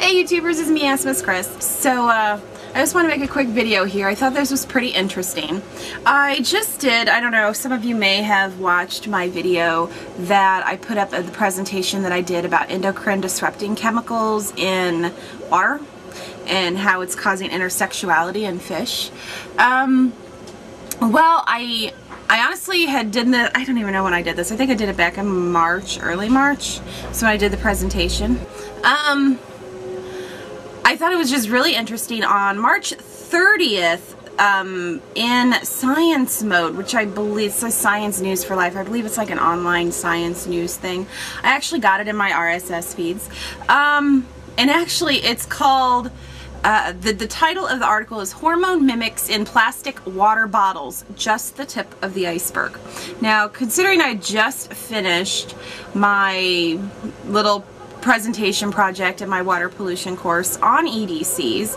Hey YouTubers, it's me, Miss Cris. So I just want to make a quick video here. I thought this was pretty interesting. I just did, I don't know, some of you may have watched my video that I put up at the presentation that I did about endocrine disrupting chemicals in water and how it's causing intersexuality in fish. Well, I honestly had did the, I don't even know when I did this. I think I did it back in March, early March. So I did the presentation. I thought it was just really interesting. On March 30th, in Science Mode, which I believe is Science News for Life. I believe it's like an online science news thing. I actually got it in my RSS feeds. And actually it's called, the title of the article is Hormone Mimics in Plastic Water Bottles, Just the Tip of the Iceberg. Now, considering I just finished my little presentation project in my water pollution course on EDCs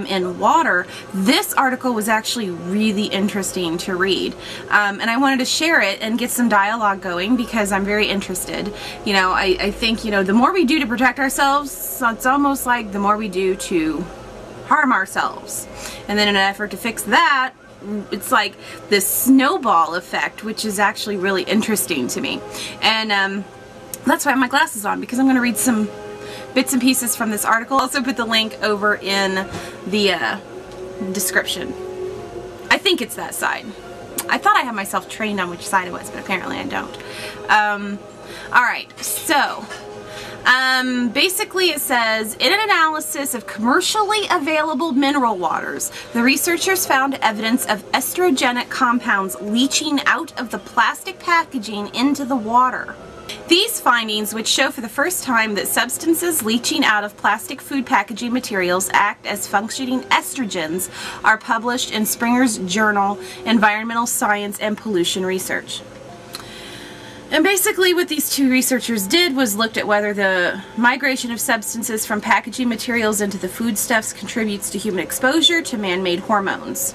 in water, this article was actually really interesting to read. And I wanted to share it and get some dialogue going because I'm very interested. You know, I think, you know, the more we do to protect ourselves, it's almost like the more we do to harm ourselves. And then in an effort to fix that, it's like this snowball effect, which is actually really interesting to me. And that's why I have my glasses on, because I'm going to read some bits and pieces from this article. I'll also put the link over in the description. I think it's that side. I thought I had myself trained on which side it was, but apparently I don't. Alright, so basically it says, in an analysis of commercially available mineral waters, the researchers found evidence of estrogenic compounds leaching out of the plastic packaging into the water. These findings, which show for the first time that substances leaching out of plastic food packaging materials act as functioning estrogens, are published in Springer's journal, Environmental Science and Pollution Research. And basically what these two researchers did was looked at whether the migration of substances from packaging materials into the foodstuffs contributes to human exposure to man-made hormones.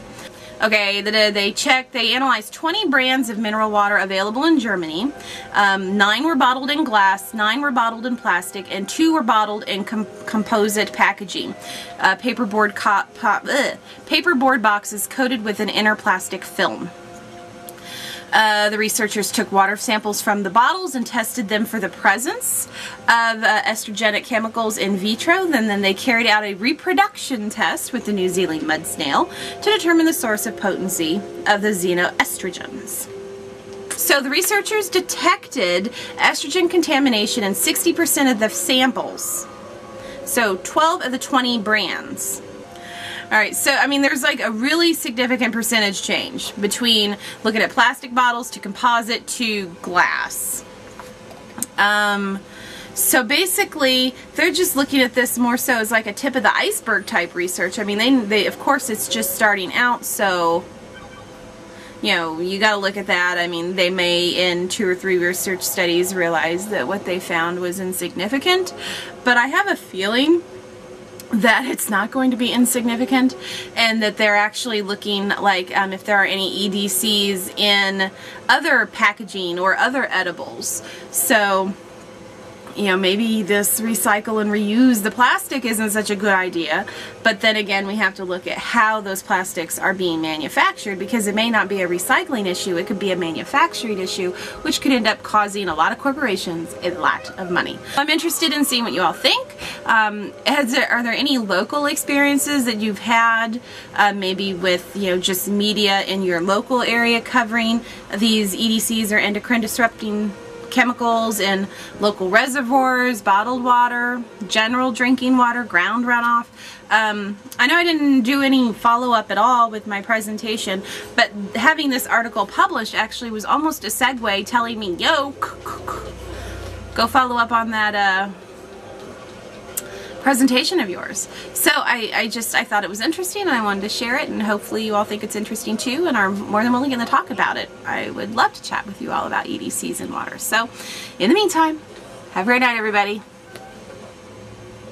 Okay, they analyzed 20 brands of mineral water available in Germany. 9 were bottled in glass, 9 were bottled in plastic, and 2 were bottled in composite packaging. Paperboard boxes coated with an inner plastic film. The researchers took water samples from the bottles and tested them for the presence of estrogenic chemicals in vitro. Then they carried out a reproduction test with the New Zealand mud snail to determine the source of potency of the xenoestrogens. So the researchers detected estrogen contamination in 60% of the samples. So 12 of the 20 brands. Alright, so I mean there's like a really significant percentage change between looking at plastic bottles to composite to glass. So basically they're just looking at this more so as like a tip of the iceberg type research. I mean they of course it's just starting out, so you know, you gotta look at that. I mean, they may in 2 or 3 research studies realize that what they found was insignificant, but I have a feeling that it's not going to be insignificant, and that they're actually looking like if there are any EDCs in other packaging or other edibles. So, you know, maybe this recycle and reuse the plastic isn't such a good idea, but then again we have to look at how those plastics are being manufactured, because it may not be a recycling issue, it could be a manufacturing issue, which could end up causing a lot of corporations a lot of money. I'm interested in seeing what you all think. Are there any local experiences that you've had, maybe with, you know, just media in your local area covering these EDCs or endocrine disrupting chemicals in local reservoirs, bottled water, general drinking water, ground runoff? I know I didn't do any follow-up at all with my presentation, but having this article published actually was almost a segue telling me, yo, go follow up on that presentation of yours. So I thought it was interesting and I wanted to share it, and hopefully you all think it's interesting too and are more than willing to talk about it. I would love to chat with you all about EDCs in water. So in the meantime, have a great night everybody.